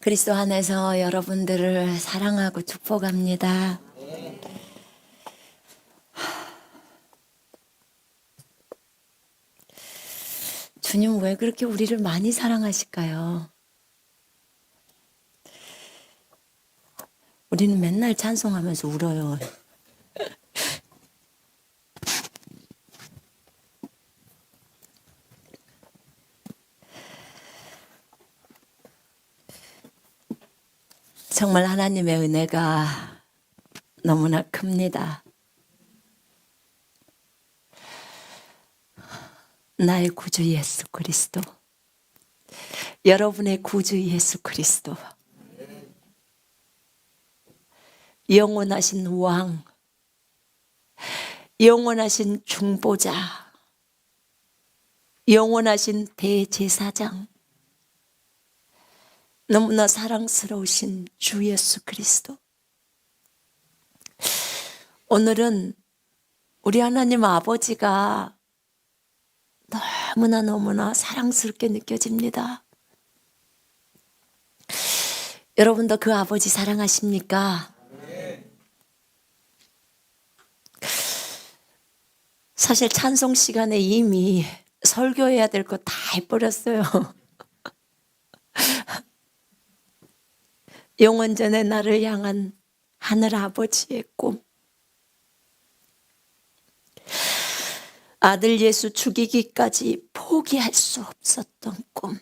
그리스도 안에서 여러분들을 사랑하고 축복합니다. 주님 왜 그렇게 우리를 많이 사랑하실까요? 우리는 맨날 찬송하면서 울어요. 정말 하나님의 은혜가 너무나 큽니다. 나의 구주 예수 그리스도, 여러분의 구주 예수 그리스도, 영원하신 왕, 영원하신 중보자, 영원하신 대제사장, 너무나 사랑스러우신 주 예수 그리스도. 오늘은 우리 하나님 아버지가 너무나 사랑스럽게 느껴집니다. 여러분도 그 아버지 사랑하십니까? 사실 찬송 시간에 이미 설교해야 될 거 다 해버렸어요. 영원전에 나를 향한 하늘 아버지의 꿈, 아들 예수 죽이기까지 포기할 수 없었던 꿈.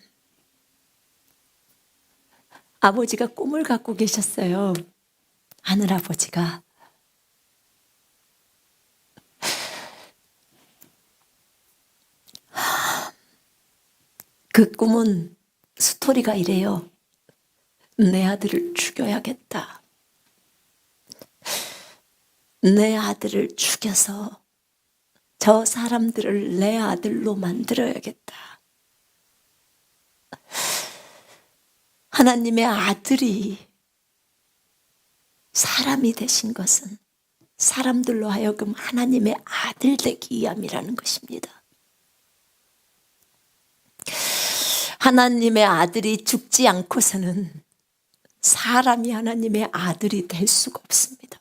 아버지가 꿈을 갖고 계셨어요. 하늘 아버지가. 그 꿈은 스토리가 이래요. 내 아들을 죽여야겠다. 내 아들을 죽여서 저 사람들을 내 아들로 만들어야겠다. 하나님의 아들이 사람이 되신 것은 사람들로 하여금 하나님의 아들 되기 위함이라는 것입니다. 하나님의 아들이 죽지 않고서는 사람이 하나님의 아들이 될 수가 없습니다.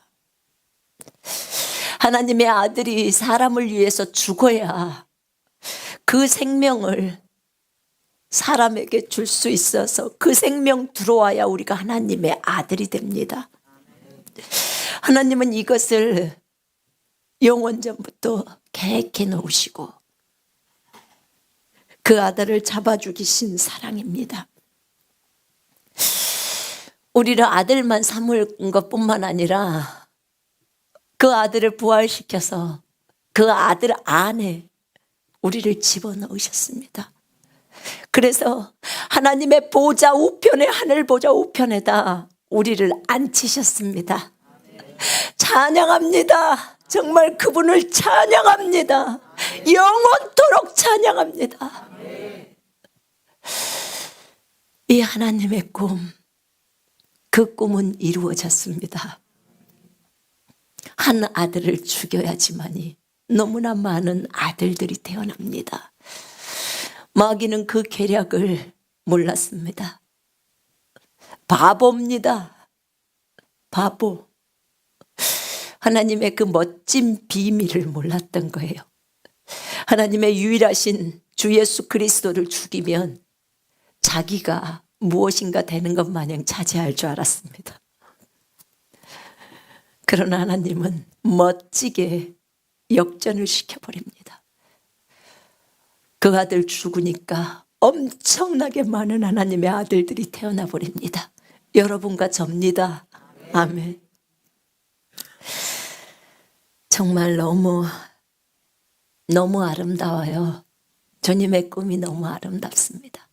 하나님의 아들이 사람을 위해서 죽어야 그 생명을 사람에게 줄 수 있어서 그 생명 들어와야 우리가 하나님의 아들이 됩니다. 하나님은 이것을 영원전부터 계획해 놓으시고 그 아들을 잡아 죽이신 사랑입니다. 우리를 아들만 삼은 것뿐만 아니라 그 아들을 부활시켜서 그 아들 안에 우리를 집어넣으셨습니다. 그래서 하나님의 보좌 우편에, 하늘 보좌 우편에다 우리를 앉히셨습니다. 찬양합니다. 정말 그분을 찬양합니다. 영원토록 찬양합니다. 이 하나님의 꿈, 그 꿈은 이루어졌습니다. 한 아들을 죽여야지만이 너무나 많은 아들들이 태어납니다. 마귀는 그 계략을 몰랐습니다. 바보입니다. 바보. 하나님의 그 멋진 비밀을 몰랐던 거예요. 하나님의 유일하신 주 예수 그리스도를 죽이면 자기가 무엇인가 되는 것 마냥 차지할 줄 알았습니다. 그러나 하나님은 멋지게 역전을 시켜버립니다. 그 아들 죽으니까 엄청나게 많은 하나님의 아들들이 태어나 버립니다. 여러분과 접니다. 아멘. 정말 너무 아름다워요. 주님의 꿈이 너무 아름답습니다.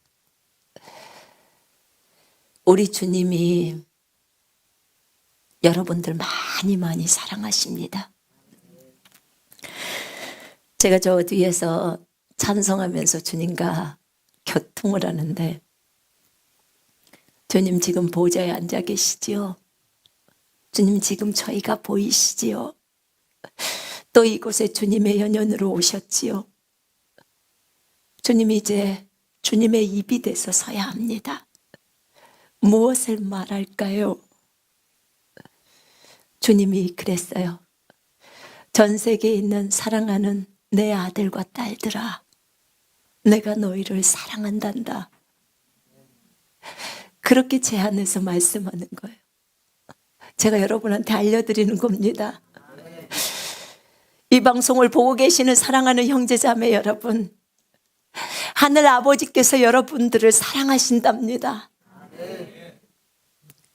우리 주님이 여러분들 많이 사랑하십니다. 제가 저 뒤에서 찬송하면서 주님과 교통을 하는데, 주님 지금 보좌에 앉아 계시지요? 주님 지금 저희가 보이시지요? 또 이곳에 주님의 연연으로 오셨지요? 주님이 이제 주님의 입이 돼서 서야 합니다. 무엇을 말할까요? 주님이 그랬어요. 전 세계에 있는 사랑하는 내 아들과 딸들아, 내가 너희를 사랑한단다. 그렇게 제안해서 말씀하는 거예요. 제가 여러분한테 알려드리는 겁니다. 이 방송을 보고 계시는 사랑하는 형제자매 여러분, 하늘 아버지께서 여러분들을 사랑하신답니다.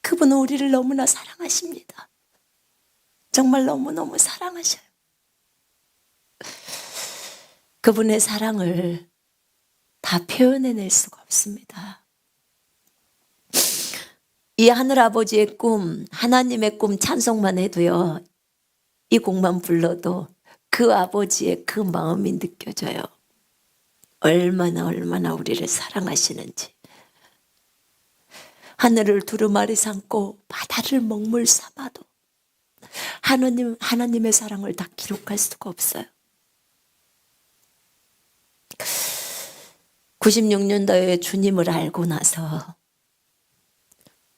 그분은 우리를 너무나 사랑하십니다. 정말 너무너무 사랑하셔요. 그분의 사랑을 다 표현해낼 수가 없습니다. 이 하늘아버지의 꿈, 하나님의 꿈 찬송만 해도요, 이 곡만 불러도 그 아버지의 그 마음이 느껴져요. 얼마나 우리를 사랑하시는지. 하늘을 두루마리 삼고 바다를 먹물 삼아도 하나님의 사랑을 다 기록할 수가 없어요. 96년도에 주님을 알고 나서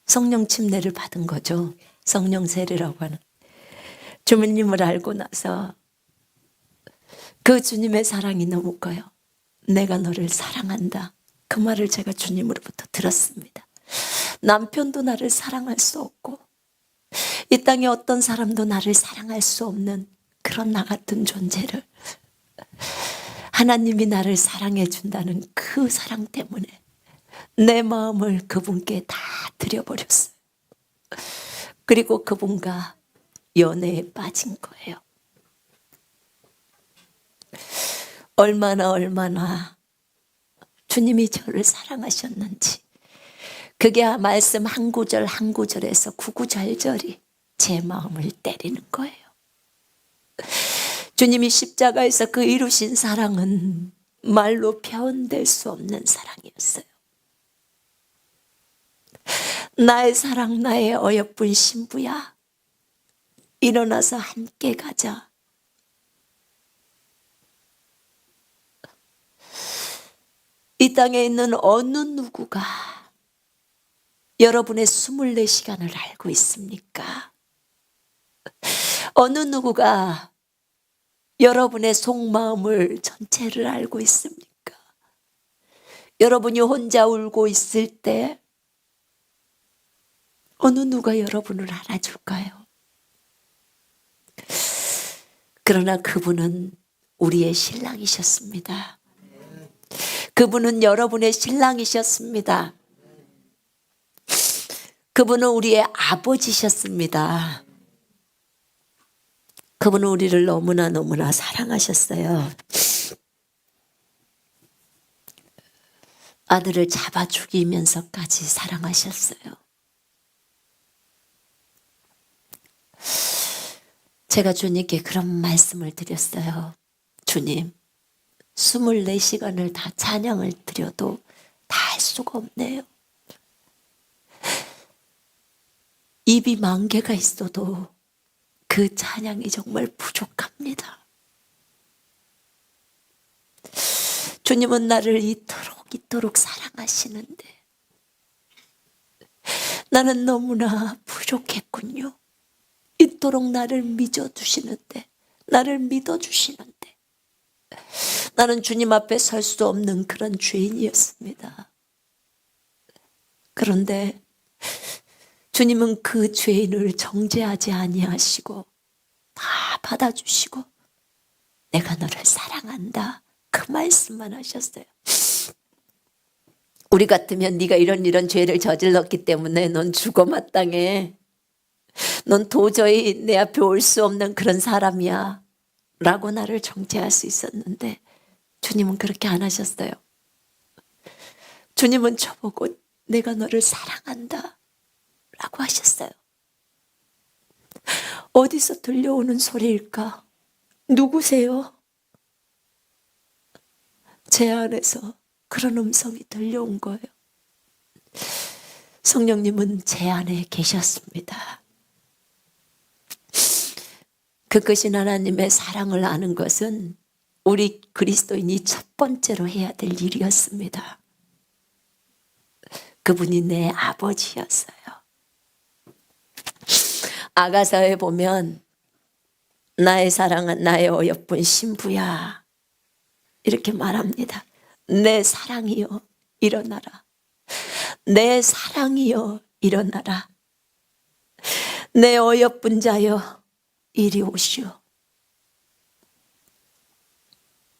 성령 침례를 받은 거죠. 성령 세례라고 하는. 주님을 알고 나서 그 주님의 사랑이 너무 커요. 내가 너를 사랑한다. 그 말을 제가 주님으로부터 들었습니다. 남편도 나를 사랑할 수 없고 이 땅에 어떤 사람도 나를 사랑할 수 없는 그런 나 같은 존재를 하나님이 나를 사랑해 준다는 그 사랑 때문에 내 마음을 그분께 다 드려버렸어요. 그리고 그분과 연애에 빠진 거예요. 얼마나 주님이 저를 사랑하셨는지, 그게 말씀 한 구절 한 구절에서 구구절절이 제 마음을 때리는 거예요. 주님이 십자가에서 그 이루신 사랑은 말로 표현될 수 없는 사랑이었어요. 나의 사랑, 나의 어여쁜 신부야, 일어나서 함께 가자. 이 땅에 있는 어느 누구가 여러분의 24시간을 알고 있습니까? 어느 누구가 여러분의 속마음을 전체를 알고 있습니까? 여러분이 혼자 울고 있을 때 어느 누가 여러분을 알아줄까요? 그러나 그분은 우리의 신랑이셨습니다. 그분은 여러분의 신랑이셨습니다. 그분은 우리의 아버지셨습니다. 그분은 우리를 너무나 사랑하셨어요. 아들을 잡아 죽이면서까지 사랑하셨어요. 제가 주님께 그런 말씀을 드렸어요. 주님, 24시간을 다 찬양을 드려도 다 할 수가 없네요. 입이 10,000개가 있어도 그 찬양이 정말 부족합니다. 주님은 나를 이토록 사랑하시는데 나는 너무나 부족했군요. 이토록 나를 믿어주시는데, 나를 믿어주시는데 나는 주님 앞에 설 수 없는 그런 죄인이었습니다. 그런데 주님은 그 죄인을 정죄하지 아니하시고 다 받아주시고 내가 너를 사랑한다, 그 말씀만 하셨어요. 우리 같으면 네가 이런 죄를 저질렀기 때문에 넌 죽어 마땅해, 넌 도저히 내 앞에 올 수 없는 그런 사람이야 라고 나를 정죄할 수 있었는데 주님은 그렇게 안 하셨어요. 주님은 저보고 내가 너를 사랑한다 라고 하셨어요. 어디서 들려오는 소리일까? 누구세요? 제 안에서 그런 음성이 들려온 거예요. 성령님은 제 안에 계셨습니다. 그 크신 하나님의 사랑을 아는 것은 우리 그리스도인이 첫 번째로 해야 될 일이었습니다. 그분이 내 아버지였어요. 아가서에 보면 나의 사랑은 나의 어여쁜 신부야 이렇게 말합니다. 내 사랑이여 일어나라. 내 사랑이여 일어나라. 내 어여쁜 자여 이리 오시오.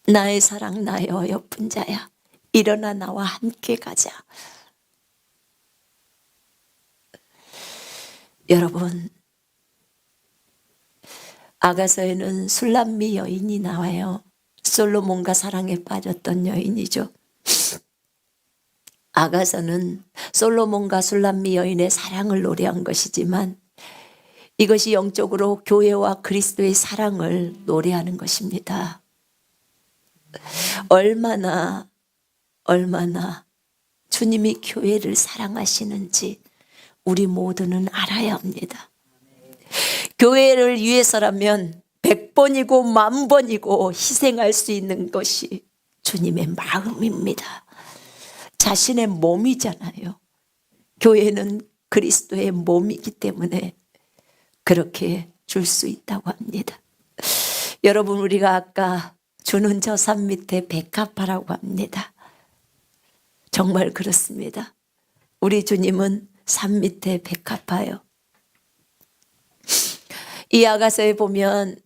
나의 사랑 나의 어여쁜 자야 일어나 나와 함께 가자. 여러분, 아가서에는 술람미 여인이 나와요. 솔로몬과 사랑에 빠졌던 여인이죠. 아가서는 솔로몬과 술람미 여인의 사랑을 노래한 것이지만 이것이 영적으로 교회와 그리스도의 사랑을 노래하는 것입니다. 얼마나 주님이 교회를 사랑하시는지 우리 모두는 알아야 합니다. 교회를 위해서라면 100번이고 10,000번이고 희생할 수 있는 것이 주님의 마음입니다. 자신의 몸이잖아요. 교회는 그리스도의 몸이기 때문에 그렇게 줄 수 있다고 합니다. 여러분, 우리가 아까 주는 저 산 밑에 백합화라고 합니다. 정말 그렇습니다. 우리 주님은 산 밑에 백합화요. 이 아가서에 보면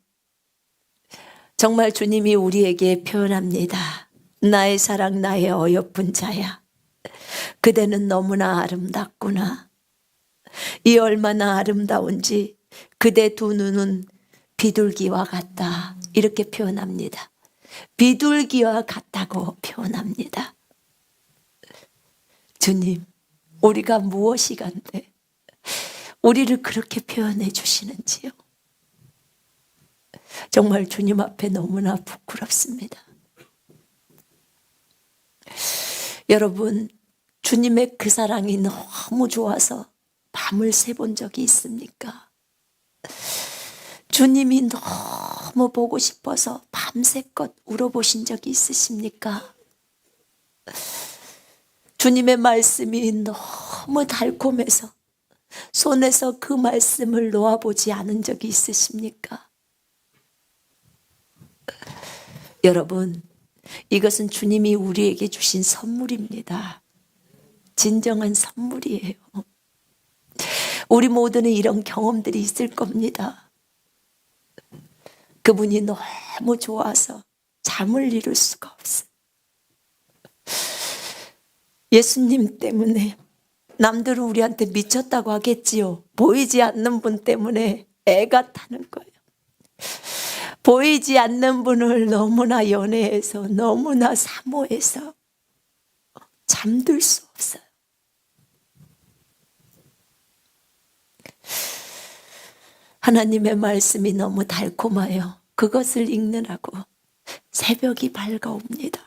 정말 주님이 우리에게 표현합니다. 나의 사랑 나의 어여쁜 자야. 그대는 너무나 아름답구나. 이 얼마나 아름다운지 그대 두 눈은 비둘기와 같다. 이렇게 표현합니다. 비둘기와 같다고 표현합니다. 주님, 우리가 무엇이간데 우리를 그렇게 표현해 주시는지요. 정말 주님 앞에 너무나 부끄럽습니다. 여러분, 주님의 그 사랑이 너무 좋아서 밤을 새본 적이 있습니까? 주님이 너무 보고 싶어서 밤새껏 울어보신 적이 있으십니까? 주님의 말씀이 너무 달콤해서 손에서 그 말씀을 놓아보지 않은 적이 있으십니까? 여러분, 이것은 주님이 우리에게 주신 선물입니다. 진정한 선물이에요. 우리 모두는 이런 경험들이 있을 겁니다. 그분이 너무 좋아서 잠을 이룰 수가 없어요. 예수님 때문에 남들은 우리한테 미쳤다고 하겠지요. 보이지 않는 분 때문에 애가 타는 거예요. 보이지 않는 분을 너무나 연애해서 너무나 사모해서 잠들 수 없어요. 하나님의 말씀이 너무 달콤하여 그것을 읽느라고 새벽이 밝아옵니다.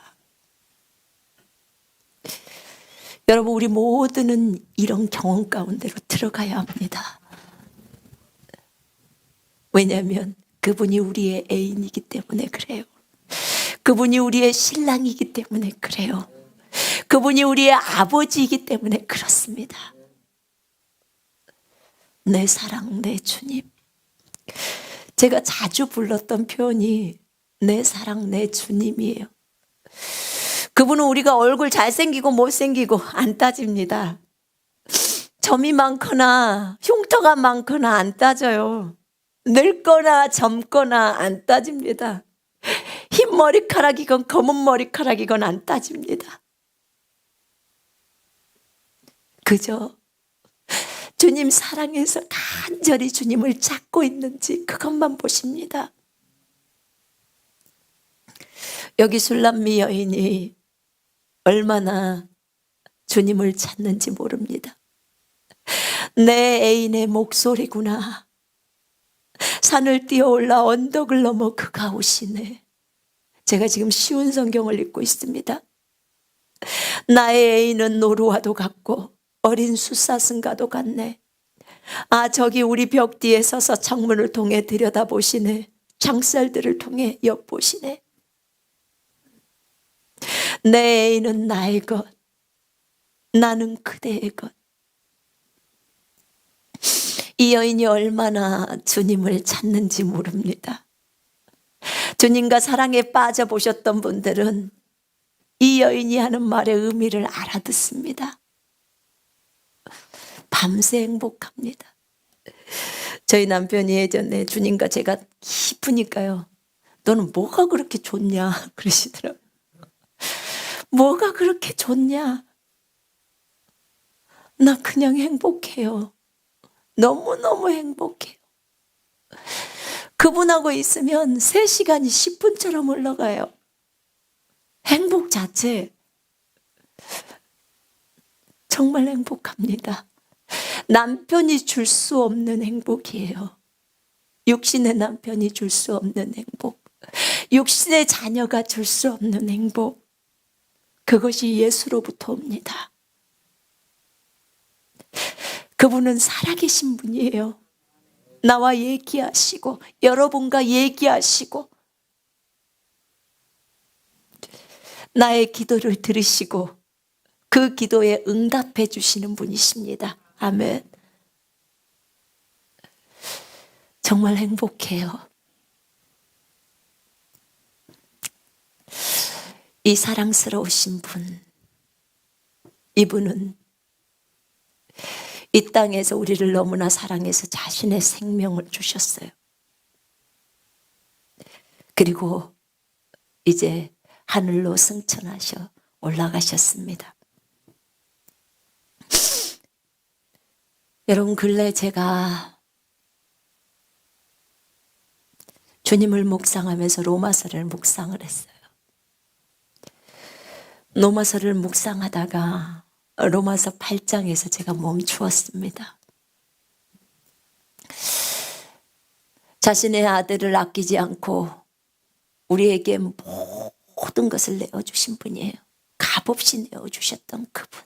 여러분, 우리 모두는 이런 경험 가운데로 들어가야 합니다. 왜냐하면 그분이 우리의 애인이기 때문에 그래요. 그분이 우리의 신랑이기 때문에 그래요. 그분이 우리의 아버지이기 때문에 그렇습니다. 내 사랑, 내 주님. 제가 자주 불렀던 표현이 내 사랑, 내 주님이에요. 그분은 우리가 얼굴 잘생기고 못생기고 안 따집니다. 점이 많거나 흉터가 많거나 안 따져요. 늙거나 젊거나 안 따집니다. 흰 머리카락이건 검은 머리카락이건 안 따집니다. 그저 주님 사랑해서 간절히 주님을 찾고 있는지 그것만 보십니다. 여기 술람미 여인이 얼마나 주님을 찾는지 모릅니다. 내 애인의 목소리구나. 산을 뛰어올라 언덕을 넘어 그가 오시네. 제가 지금 쉬운 성경을 읽고 있습니다. 나의 애인은 노루와도 같고 어린 숫사슴과도 같네. 아, 저기 우리 벽 뒤에 서서 창문을 통해 들여다보시네. 창살들을 통해 엿보시네. 내 애인은 나의 것. 나는 그대의 것. 이 여인이 얼마나 주님을 찾는지 모릅니다. 주님과 사랑에 빠져보셨던 분들은 이 여인이 하는 말의 의미를 알아듣습니다. 밤새 행복합니다. 저희 남편이 예전에 주님과 제가 기쁘니까요. 너는 뭐가 그렇게 좋냐 그러시더라고요. 뭐가 그렇게 좋냐? 나 그냥 행복해요. 너무너무 행복해요. 그분하고 있으면 3시간이 10분처럼 흘러가요. 행복 자체. 정말 행복합니다. 남편이 줄 수 없는 행복이에요. 육신의 남편이 줄 수 없는 행복. 육신의 자녀가 줄 수 없는 행복. 그것이 예수로부터 옵니다. 그분은 살아계신 분이에요. 나와 얘기하시고 여러분과 얘기하시고 나의 기도를 들으시고 그 기도에 응답해 주시는 분이십니다. 아멘. 정말 행복해요. 이 사랑스러우신 분, 이분은 이 땅에서 우리를 너무나 사랑해서 자신의 생명을 주셨어요. 그리고 이제 하늘로 승천하셔 올라가셨습니다. 여러분, 근래 제가 주님을 묵상하면서 로마서를 묵상을 했어요. 로마서를 묵상하다가 로마서 8장에서 제가 멈추었습니다. 자신의 아들을 아끼지 않고 우리에게 모든 것을 내어주신 분이에요. 값없이 내어주셨던 그분.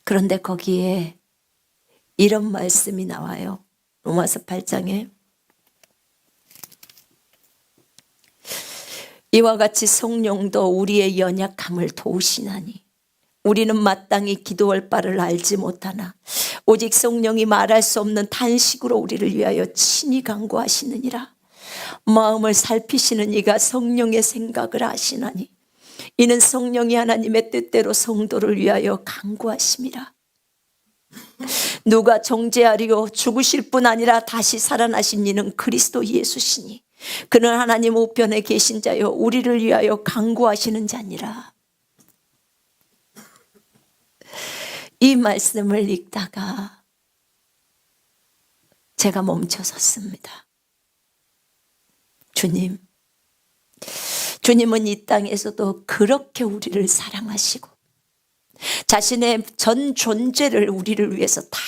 그런데 거기에 이런 말씀이 나와요. 로마서 8장에 이와 같이 성령도 우리의 연약함을 도우시나니 우리는 마땅히 기도할 바를 알지 못하나 오직 성령이 말할 수 없는 탄식으로 우리를 위하여 친히 간구하시느니라. 마음을 살피시는 이가 성령의 생각을 아시나니 이는 성령이 하나님의 뜻대로 성도를 위하여 간구하심이라. 누가 정죄하리요? 죽으실 뿐 아니라 다시 살아나신 이는 그리스도 예수시니 그는 하나님 우편에 계신 자요 우리를 위하여 간구하시는 자니라. 이 말씀을 읽다가 제가 멈춰섰습니다. 주님은 이 땅에서도 그렇게 우리를 사랑하시고 자신의 전 존재를 우리를 위해서 다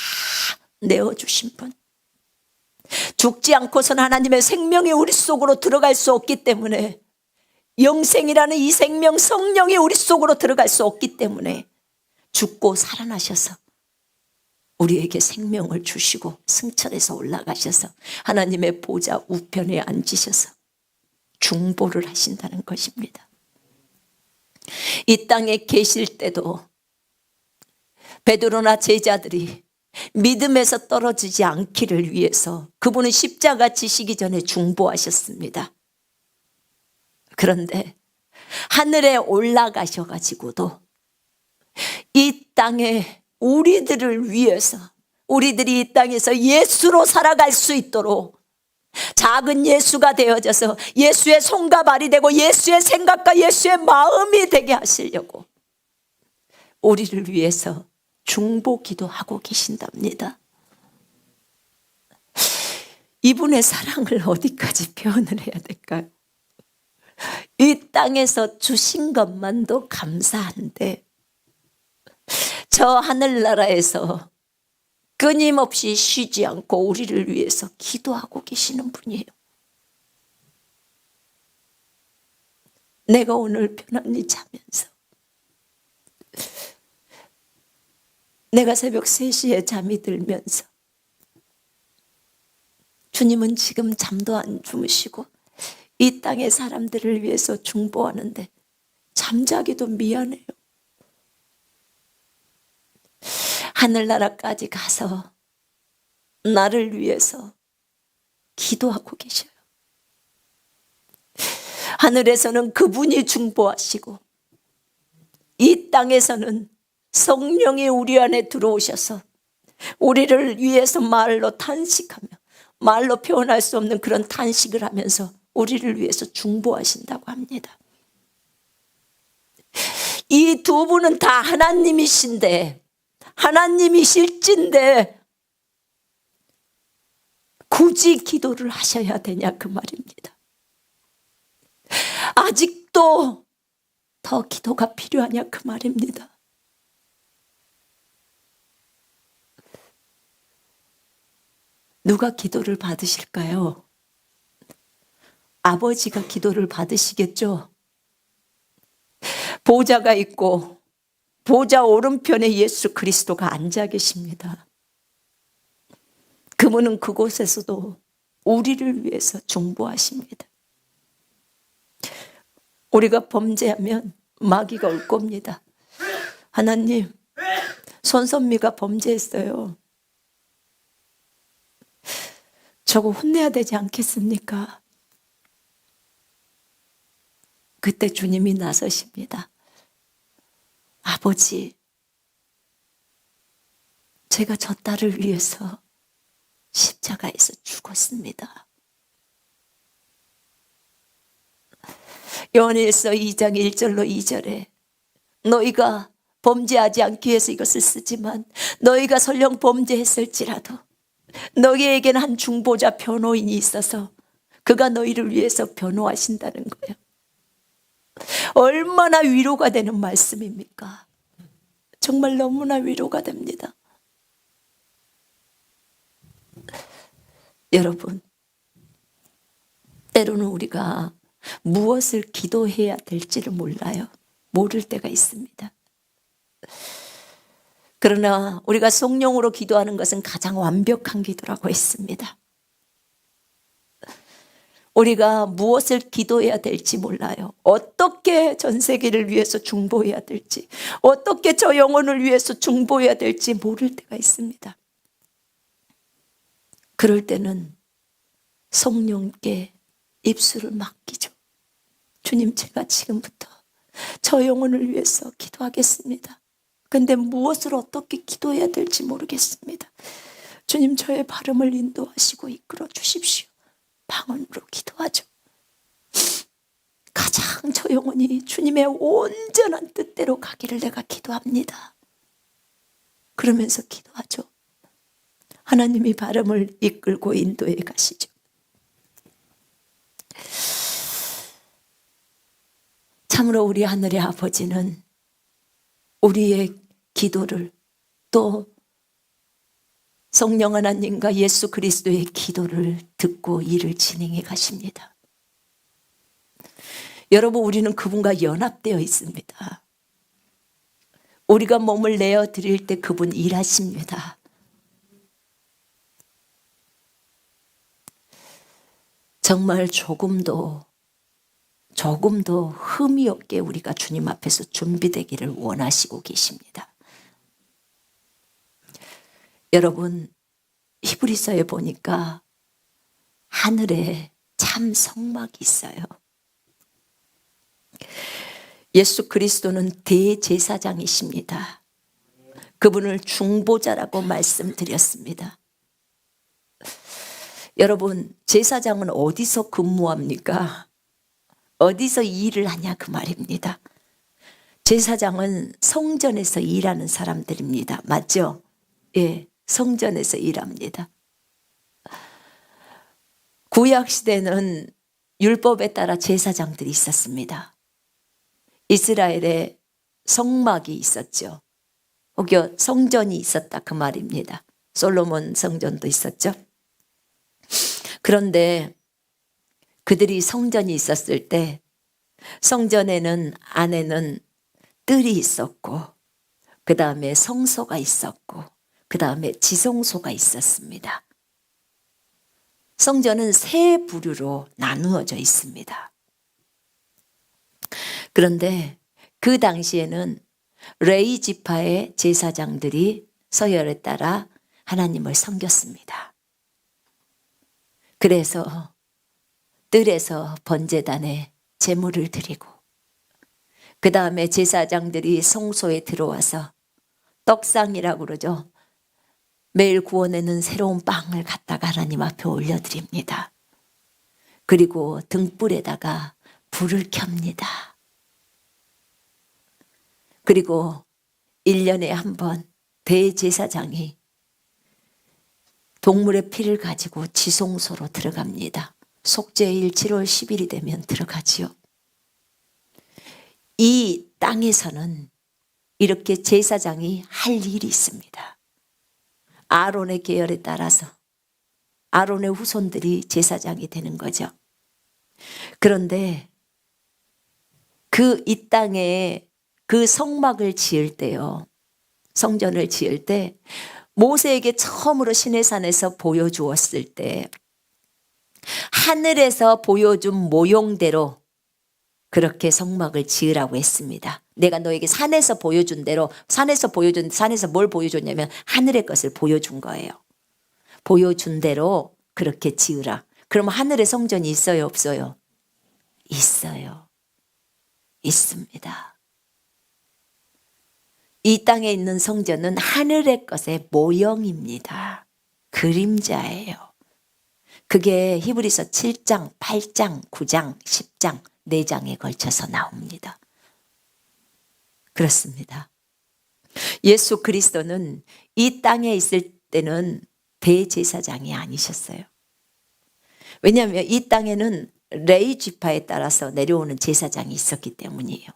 내어주신 분. 죽지 않고선 하나님의 생명이 우리 속으로 들어갈 수 없기 때문에, 영생이라는 이 생명 성령이 우리 속으로 들어갈 수 없기 때문에 죽고 살아나셔서 우리에게 생명을 주시고 승천해서 올라가셔서 하나님의 보좌 우편에 앉으셔서 중보를 하신다는 것입니다. 이 땅에 계실 때도 베드로나 제자들이 믿음에서 떨어지지 않기를 위해서 그분은 십자가 지시기 전에 중보하셨습니다. 그런데 하늘에 올라가셔가지고도 이 땅에 우리들을 위해서, 우리들이 이 땅에서 예수로 살아갈 수 있도록 작은 예수가 되어져서 예수의 손과 발이 되고 예수의 생각과 예수의 마음이 되게 하시려고 우리를 위해서 중보 기도하고 계신답니다. 이분의 사랑을 어디까지 표현을 해야 될까요? 이 땅에서 주신 것만도 감사한데 저 하늘나라에서 끊임없이 쉬지 않고 우리를 위해서 기도하고 계시는 분이에요. 내가 오늘 편안히 자면서, 내가 새벽 3시에 잠이 들면서 주님은 지금 잠도 안 주무시고 이 땅의 사람들을 위해서 중보하는데 잠자기도 미안해요. 하늘나라까지 가서 나를 위해서 기도하고 계셔요. 하늘에서는 그분이 중보하시고 이 땅에서는 성령이 우리 안에 들어오셔서 우리를 위해서 말로 탄식하며 말로 표현할 수 없는 그런 탄식을 하면서 우리를 위해서 중보하신다고 합니다. 이 두 분은 다 하나님이신데, 하나님이실진데 굳이 기도를 하셔야 되냐 그 말입니다. 아직도 더 기도가 필요하냐 그 말입니다. 누가 기도를 받으실까요? 아버지가 기도를 받으시겠죠? 보좌가 있고 보좌 오른편에 예수 그리스도가 앉아 계십니다. 그분은 그곳에서도 우리를 위해서 중보하십니다. 우리가 범죄하면 마귀가 올 겁니다. 하나님, 손선미가 범죄했어요. 저거 혼내야 되지 않겠습니까? 그때 주님이 나서십니다. 아버지, 제가 저 딸을 위해서 십자가에서 죽었습니다. 요한일서 2장 1절로 2절에 너희가 범죄하지 않기 위해서 이것을 쓰지만 너희가 설령 범죄했을지라도 너희에게는 한 중보자 변호인이 있어서 그가 너희를 위해서 변호하신다는 거예요. 얼마나 위로가 되는 말씀입니까? 정말 너무나 위로가 됩니다. 여러분, 때로는 우리가 무엇을 기도해야 될지를 몰라요. 모를 때가 있습니다. 그러나 우리가 성령으로 기도하는 것은 가장 완벽한 기도라고 했습니다. 우리가 무엇을 기도해야 될지 몰라요. 어떻게 전 세계를 위해서 중보해야 될지, 어떻게 저 영혼을 위해서 중보해야 될지 모를 때가 있습니다. 그럴 때는 성령께 입술을 맡기죠. 주님, 제가 지금부터 저 영혼을 위해서 기도하겠습니다. 근데 무엇을 어떻게 기도해야 될지 모르겠습니다. 주님, 저의 발음을 인도하시고 이끌어 주십시오. 방언으로 기도하죠. 가장 저 영혼이 주님의 온전한 뜻대로 가기를 내가 기도합니다. 그러면서 기도하죠. 하나님이 발음을 이끌고 인도해 가시죠. 참으로 우리 하늘의 아버지는 우리의 기도를 또 성령 하나님과 예수 그리스도의 기도를 듣고 일을 진행해 가십니다. 여러분, 우리는 그분과 연합되어 있습니다. 우리가 몸을 내어 드릴 때 그분 일하십니다. 정말 조금도 흠이 없게 우리가 주님 앞에서 준비되기를 원하시고 계십니다. 여러분, 히브리서에 보니까 하늘에 참 성막이 있어요. 예수 그리스도는 대제사장이십니다. 그분을 중보자라고 말씀드렸습니다. 여러분, 제사장은 어디서 근무합니까? 어디서 일을 하냐 그 말입니다. 제사장은 성전에서 일하는 사람들입니다. 맞죠? 예, 성전에서 일합니다. 구약시대는 율법에 따라 제사장들이 있었습니다. 이스라엘에 성막이 있었죠. 혹여 성전이 있었다 그 말입니다. 솔로몬 성전도 있었죠. 그런데 그들이 성전이 있었을 때 성전에는 안에는 뜰이 있었고 그 다음에 성소가 있었고 그 다음에 지성소가 있었습니다. 성전은 세 부류로 나누어져 있습니다. 그런데 그 당시에는 레위 지파의 제사장들이 서열에 따라 하나님을 섬겼습니다. 그래서 뜰에서 번제단에 제물을 드리고 그 다음에 제사장들이 성소에 들어와서 떡상이라고 그러죠. 매일 구워내는 새로운 빵을 갖다가 하나님 앞에 올려드립니다. 그리고 등불에다가 불을 켭니다. 그리고 1년에 한 번 대제사장이 동물의 피를 가지고 지성소로 들어갑니다. 속죄일 7월 10일이 되면 들어가지요. 이 땅에서는 이렇게 제사장이 할 일이 있습니다. 아론의 계열에 따라서 아론의 후손들이 제사장이 되는 거죠. 그런데 이 땅에 그 성막을 지을 때요, 성전을 지을 때 모세에게 처음으로 시내산에서 보여주었을 때 하늘에서 보여준 모형대로 그렇게 성막을 지으라고 했습니다. 내가 너에게 산에서 보여준 대로, 산에서 뭘 보여줬냐면 하늘의 것을 보여준 거예요. 보여준 대로 그렇게 지으라. 그럼 하늘에 성전이 있어요, 없어요? 있어요. 있습니다. 이 땅에 있는 성전은 하늘의 것의 모형입니다. 그림자예요. 그게 히브리서 7장, 8장, 9장, 10장, 4장에 걸쳐서 나옵니다. 그렇습니다. 예수 그리스도는 이 땅에 있을 때는 대제사장이 아니셨어요. 왜냐하면 이 땅에는 레위 지파에 따라서 내려오는 제사장이 있었기 때문이에요.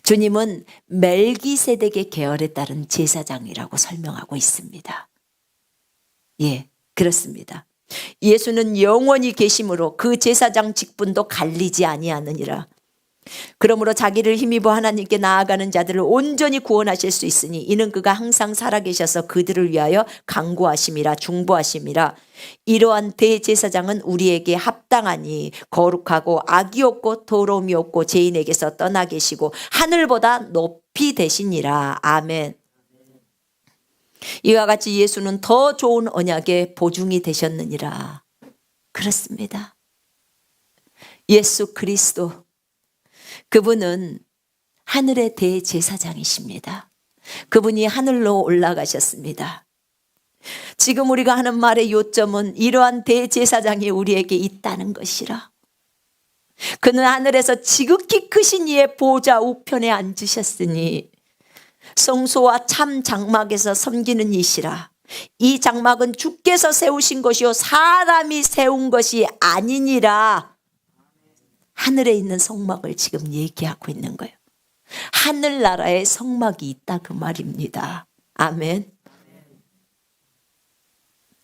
주님은 멜기세덱의 계열에 따른 제사장이라고 설명하고 있습니다. 예, 그렇습니다. 예수는 영원히 계심으로 그 제사장 직분도 갈리지 아니하느니라. 그러므로 자기를 힘입어 하나님께 나아가는 자들을 온전히 구원하실 수 있으니 이는 그가 항상 살아계셔서 그들을 위하여 간구하심이라 중보하심이라. 이러한 대제사장은 우리에게 합당하니 거룩하고 악이 없고 더러움이 없고 죄인에게서 떠나 계시고 하늘보다 높이 되시니라. 아멘. 이와 같이 예수는 더 좋은 언약의 보증이 되셨느니라. 그렇습니다. 예수 그리스도, 그분은 하늘의 대제사장이십니다. 그분이 하늘로 올라가셨습니다. 지금 우리가 하는 말의 요점은 이러한 대제사장이 우리에게 있다는 것이라. 그는 하늘에서 지극히 크신 이의 보좌 우편에 앉으셨으니 성소와 참 장막에서 섬기는 이시라. 이 장막은 주께서 세우신 것이요 사람이 세운 것이 아니니라. 하늘에 있는 성막을 지금 얘기하고 있는 거예요. 하늘나라에 성막이 있다 그 말입니다. 아멘.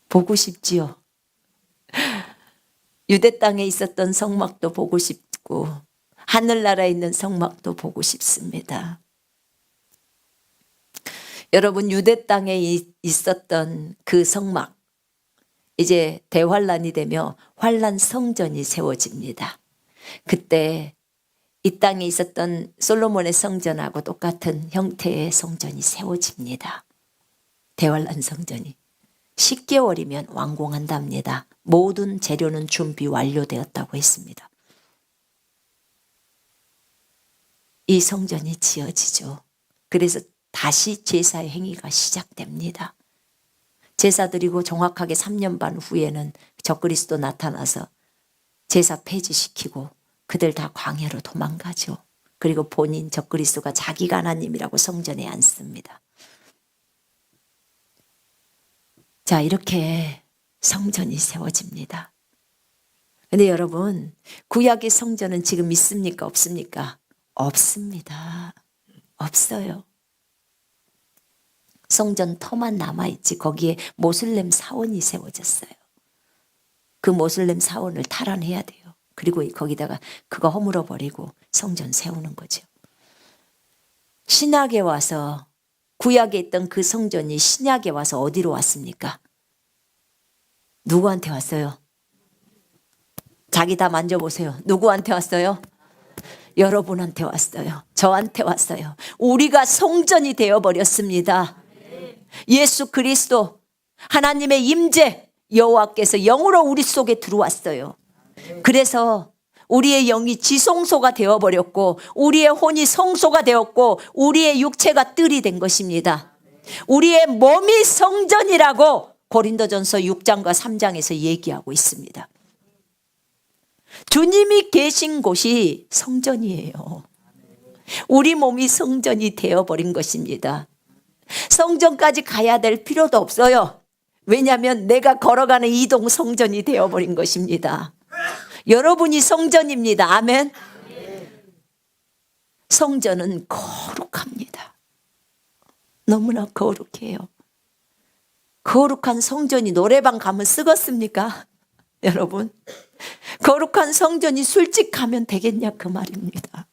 보고 싶지요. 유대 땅에 있었던 성막도 보고 싶고 하늘나라에 있는 성막도 보고 싶습니다. 여러분, 유대 땅에 있었던 그 성막, 이제 대환란이 되며 환란 성전이 세워집니다. 그때 이 땅에 있었던 솔로몬의 성전하고 똑같은 형태의 성전이 세워집니다. 대환란 성전이 10개월이면 완공한답니다. 모든 재료는 준비 완료되었다고 했습니다. 이 성전이 지어지죠. 그래서 다시 제사의 행위가 시작됩니다. 제사 드리고 정확하게 3년 반 후에는 적그리스도 나타나서 제사 폐지시키고 그들 다 광야로 도망가죠. 그리고 본인 적그리스도가 자기가 하나님이라고 성전에 앉습니다. 자, 이렇게 성전이 세워집니다. 근데 여러분, 구약의 성전은 지금 있습니까? 없습니까? 없습니다. 없어요. 성전 터만 남아있지 거기에 모슬렘 사원이 세워졌어요. 그 모슬렘 사원을 탈환해야 돼요. 그리고 거기다가 그거 허물어 버리고 성전 세우는 거죠. 신약에 와서, 구약에 있던 그 성전이 신약에 와서 어디로 왔습니까? 누구한테 왔어요? 자기 다 만져보세요. 누구한테 왔어요? 여러분한테 왔어요. 저한테 왔어요. 우리가 성전이 되어버렸습니다. 예수 그리스도 하나님의 임재 여호와께서 영으로 우리 속에 들어왔어요. 그래서 우리의 영이 지성소가 되어버렸고 우리의 혼이 성소가 되었고 우리의 육체가 뜰이 된 것입니다. 우리의 몸이 성전이라고 고린도전서 6장과 3장에서 얘기하고 있습니다. 주님이 계신 곳이 성전이에요. 우리 몸이 성전이 되어버린 것입니다. 성전까지 가야 될 필요도 없어요. 왜냐하면 내가 걸어가는 이동 성전이 되어버린 것입니다. 여러분이 성전입니다. 아멘. 성전은 거룩합니다. 너무나 거룩해요. 거룩한 성전이 노래방 가면 쓰겠습니까? 여러분, 거룩한 성전이 술집 가면 되겠냐 그 말입니다.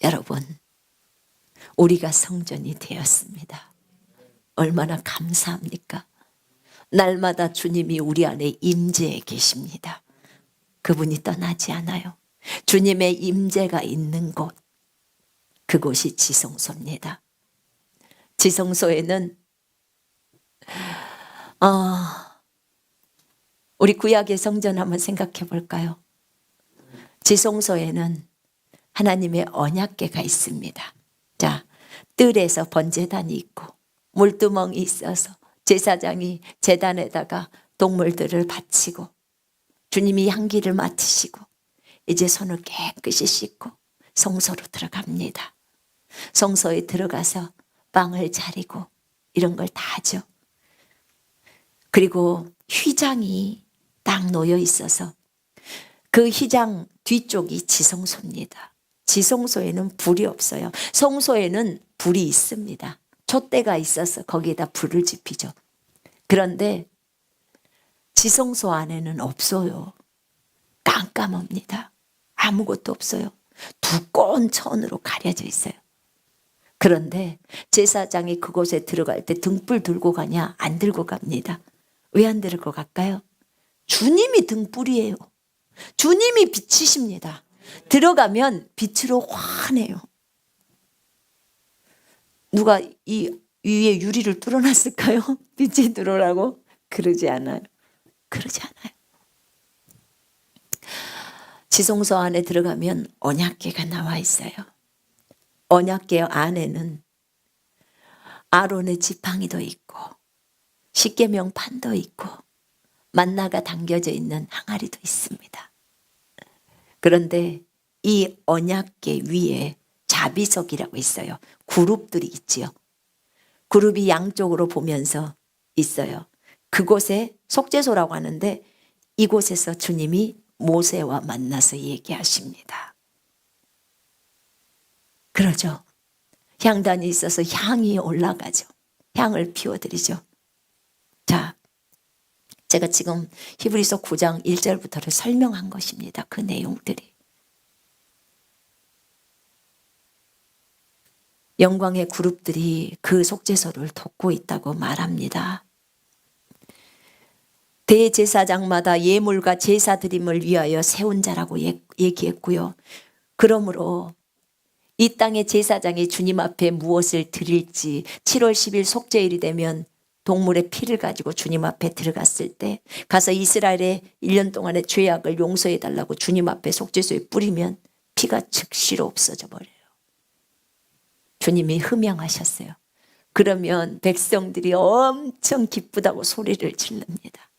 여러분, 우리가 성전이 되었습니다. 얼마나 감사합니까? 날마다 주님이 우리 안에 임재해 계십니다. 그분이 떠나지 않아요. 주님의 임재가 있는 곳, 그곳이 지성소입니다. 지성소에는 우리 구약의 성전 한번 생각해 볼까요? 지성소에는 하나님의 언약궤가 있습니다. 자, 뜰에서 번제단이 있고 물두멍이 있어서 제사장이 제단에다가 동물들을 바치고 주님이 향기를 맡으시고 이제 손을 깨끗이 씻고 성소로 들어갑니다. 성소에 들어가서 빵을 차리고 이런 걸 다 하죠. 그리고 휘장이 딱 놓여 있어서 그 휘장 뒤쪽이 지성소입니다. 지성소에는 불이 없어요. 성소에는 불이 있습니다. 촛대가 있어서 거기에다 불을 지피죠. 그런데 지성소 안에는 없어요. 깜깜합니다. 아무것도 없어요. 두꺼운 천으로 가려져 있어요. 그런데 제사장이 그곳에 들어갈 때 등불 들고 가냐? 안 들고 갑니다. 왜 안 들고 갈까요? 주님이 등불이에요. 주님이 빛이십니다. 들어가면 빛으로 환해요. 누가 이 위에 유리를 뚫어놨을까요? 빛이 들어오라고? 그러지 않아요. 그러지 않아요. 지성소 안에 들어가면 언약궤가 나와 있어요. 언약궤 안에는 아론의 지팡이도 있고 십계명판도 있고 만나가 담겨져 있는 항아리도 있습니다. 그런데 이 언약궤 위에 자비석이라고 있어요. 그룹들이 있지요. 그룹이 양쪽으로 보면서 있어요. 그곳에 속죄소라고 하는데 이곳에서 주님이 모세와 만나서 얘기하십니다. 그러죠. 향단이 있어서 향이 올라가죠. 향을 피워드리죠. 자, 제가 지금 히브리서 9장 1절부터를 설명한 것입니다. 그 내용들이. 영광의 그룹들이 그 속죄소를 돕고 있다고 말합니다. 대제사장마다 예물과 제사 드림을 위하여 세운 자라고 얘기했고요. 그러므로 이 땅의 제사장이 주님 앞에 무엇을 드릴지 7월 10일 속죄일이 되면 동물의 피를 가지고 주님 앞에 들어갔을 때 가서 이스라엘의 1년 동안의 죄악을 용서해 달라고 주님 앞에 속죄소에 뿌리면 피가 즉시로 없어져 버려요. 주님이 흠양하셨어요. 그러면 백성들이 엄청 기쁘다고 소리를 지릅니다.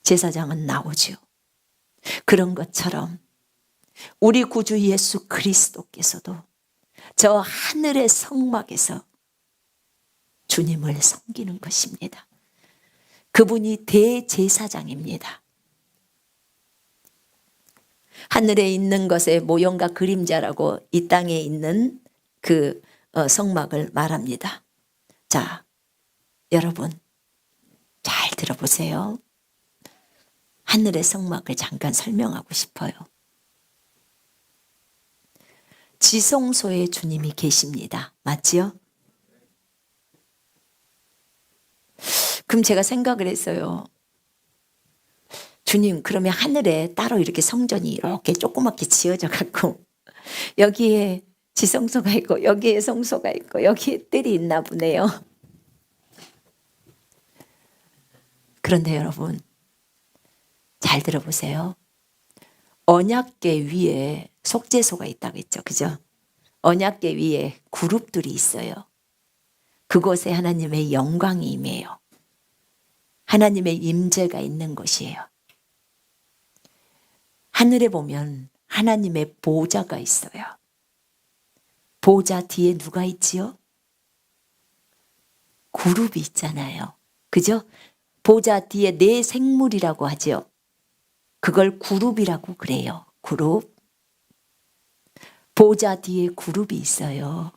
제사장은 나오죠. 그런 것처럼 우리 구주 예수 그리스도께서도 저 하늘의 성막에서 주님을 섬기는 것입니다. 그분이 대제사장입니다. 하늘에 있는 것의 모형과 그림자라고 이 땅에 있는 그 성막을 말합니다. 자, 여러분 잘 들어보세요. 하늘의 성막을 잠깐 설명하고 싶어요. 지성소에 주님이 계십니다. 맞지요? 그럼 제가 생각을 했어요. 주님, 그러면 하늘에 따로 이렇게 성전이 이렇게 조그맣게 지어져 갖고 여기에 지성소가 있고 여기에 성소가 있고 여기에 뜰이 있나 보네요. 그런데 여러분 잘 들어보세요. 언약궤 위에 속죄소가 있다고 했죠. 그죠? 언약궤 위에 그룹들이 있어요. 그곳에 하나님의 영광이 임해요. 하나님의 임재가 있는 곳이에요. 하늘에 보면 하나님의 보좌가 있어요. 보좌 뒤에 누가 있지요? 그룹이 있잖아요. 그죠? 보좌 뒤에 네 생물이라고 하죠. 그걸 그룹이라고 그래요. 그룹. 보좌 뒤에 그룹이 있어요.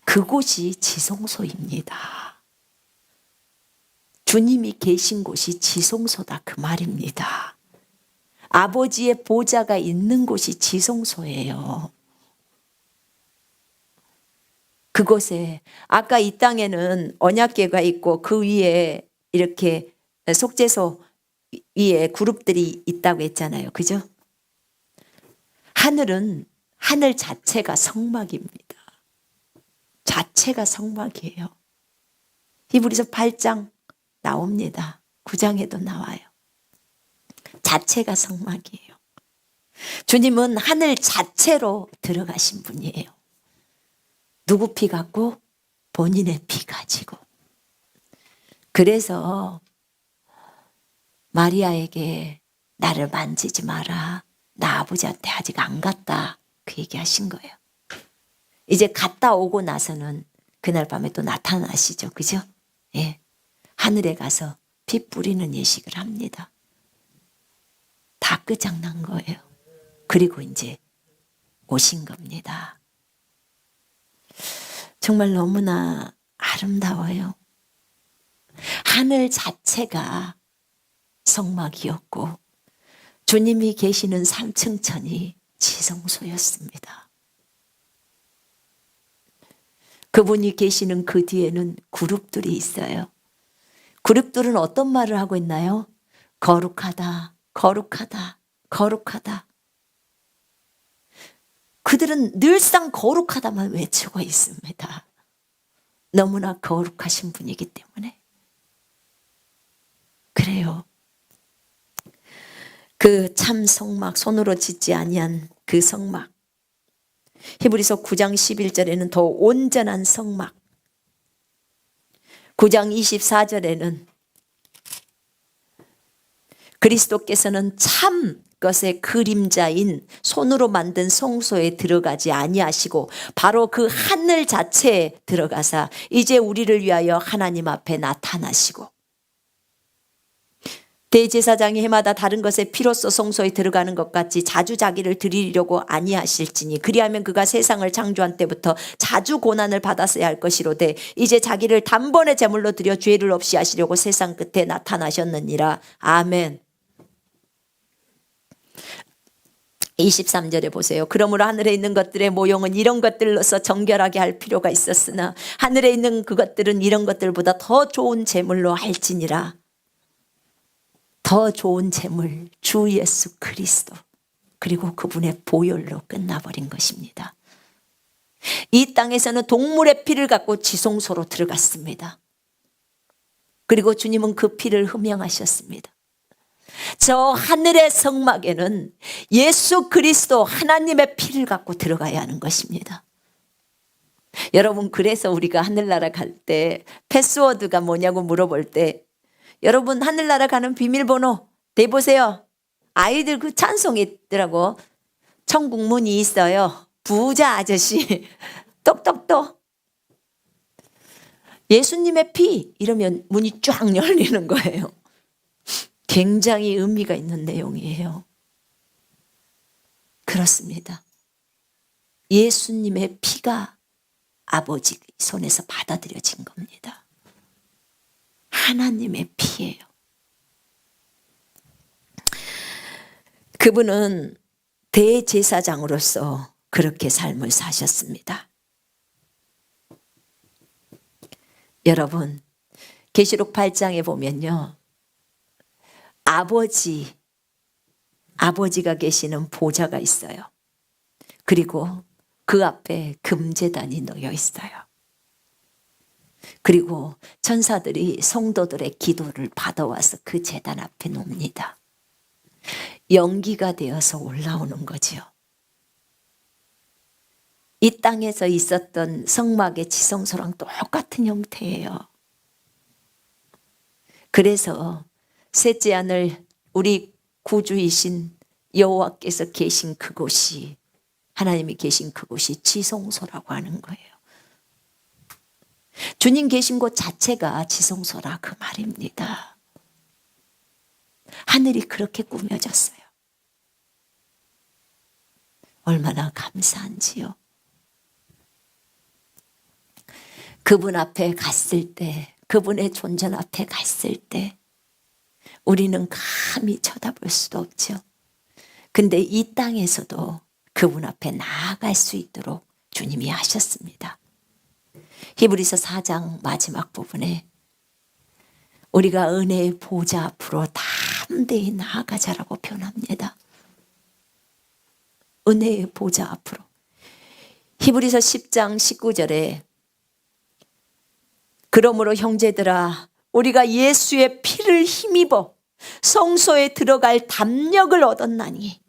그곳이 지성소입니다. 주님이 계신 곳이 지성소다 그 말입니다. 아버지의 보좌가 있는 곳이 지성소예요. 그곳에 아까 이 땅에는 언약궤가 있고 그 위에 이렇게 속죄소 위에 그룹들이 있다고 했잖아요. 그죠? 하늘은 하늘 자체가 성막입니다. 자체가 성막이에요. 히브리서 8장 나옵니다. 9장에도 나와요. 자체가 성막이에요. 주님은 하늘 자체로 들어가신 분이에요. 누구 피 갖고? 본인의 피 가지고. 그래서 마리아에게 나를 만지지 마라. 나 아버지한테 아직 안 갔다. 그 얘기하신 거예요. 이제 갔다 오고 나서는 그날 밤에 또 나타나시죠. 그죠? 예. 하늘에 가서 피 뿌리는 예식을 합니다. 다 끝장난 거예요. 그리고 이제 오신 겁니다. 정말 너무나 아름다워요. 하늘 자체가 성막이었고 주님이 계시는 3층 천이 지성소였습니다. 그분이 계시는 그 뒤에는 그룹들이 있어요. 그룹들은 어떤 말을 하고 있나요? 거룩하다, 거룩하다, 거룩하다. 그들은 늘상 거룩하다만 외치고 있습니다. 너무나 거룩하신 분이기 때문에. 그래요. 그 참 성막, 손으로 짓지 아니한 그 성막. 히브리서 9장 11절에는 더 온전한 성막. 9장 24절에는 그리스도께서는 참 것의 그림자인 손으로 만든 성소에 들어가지 아니하시고 바로 그 하늘 자체에 들어가사 이제 우리를 위하여 하나님 앞에 나타나시고 대제사장이 해마다 다른 것에 피로써 성소에 들어가는 것 같이 자주 자기를 드리려고 아니하실지니 그리하면 그가 세상을 창조한 때부터 자주 고난을 받았어야 할 것이로되 이제 자기를 단번에 제물로 드려 죄를 없이 하시려고 세상 끝에 나타나셨느니라. 아멘. 23절에 보세요. 그러므로 하늘에 있는 것들의 모형은 이런 것들로서 정결하게 할 필요가 있었으나 하늘에 있는 그것들은 이런 것들보다 더 좋은 제물로 할지니라. 더 좋은 제물 주 예수 그리스도 그리고 그분의 보혈로 끝나버린 것입니다. 이 땅에서는 동물의 피를 갖고 지성소로 들어갔습니다. 그리고 주님은 그 피를 흠양하셨습니다. 저 하늘의 성막에는 예수 그리스도 하나님의 피를 갖고 들어가야 하는 것입니다. 여러분 그래서 우리가 하늘나라 갈 때 패스워드가 뭐냐고 물어볼 때 여러분 하늘나라 가는 비밀번호 대보세요. 아이들 그 찬송이 있더라고. 천국문이 있어요. 부자 아저씨 똑똑똑 예수님의 피 이러면 문이 쫙 열리는 거예요. 굉장히 의미가 있는 내용이에요. 그렇습니다. 예수님의 피가 아버지 손에서 받아들여진 겁니다. 하나님의 피예요. 그분은 대제사장으로서 그렇게 삶을 사셨습니다. 여러분 계시록 8장에 보면요. 아버지가 계시는 보좌가 있어요. 그리고 그 앞에 금제단이 놓여 있어요. 그리고 천사들이 성도들의 기도를 받아와서 그 제단 앞에 놓습니다. 연기가 되어서 올라오는 거지요. 이 땅에서 있었던 성막의 지성소랑 똑같은 형태예요. 그래서 셋째 하늘 우리 구주이신 여호와께서 계신 그곳이, 하나님이 계신 그곳이 지성소라고 하는 거예요. 주님 계신 곳 자체가 지성소라 그 말입니다. 하늘이 그렇게 꾸며졌어요. 얼마나 감사한지요. 그분 앞에 갔을 때, 그분의 존재 앞에 갔을 때 우리는 감히 쳐다볼 수도 없죠. 근데 이 땅에서도 그분 앞에 나아갈 수 있도록 주님이 하셨습니다. 히브리서 4장 마지막 부분에 우리가 은혜의 보좌 앞으로 담대히 나아가자라고 표현합니다. 은혜의 보좌 앞으로. 히브리서 10장 19절에 그러므로 형제들아 우리가 예수의 피를 힘입어 성소에 들어갈 담력을 얻었나니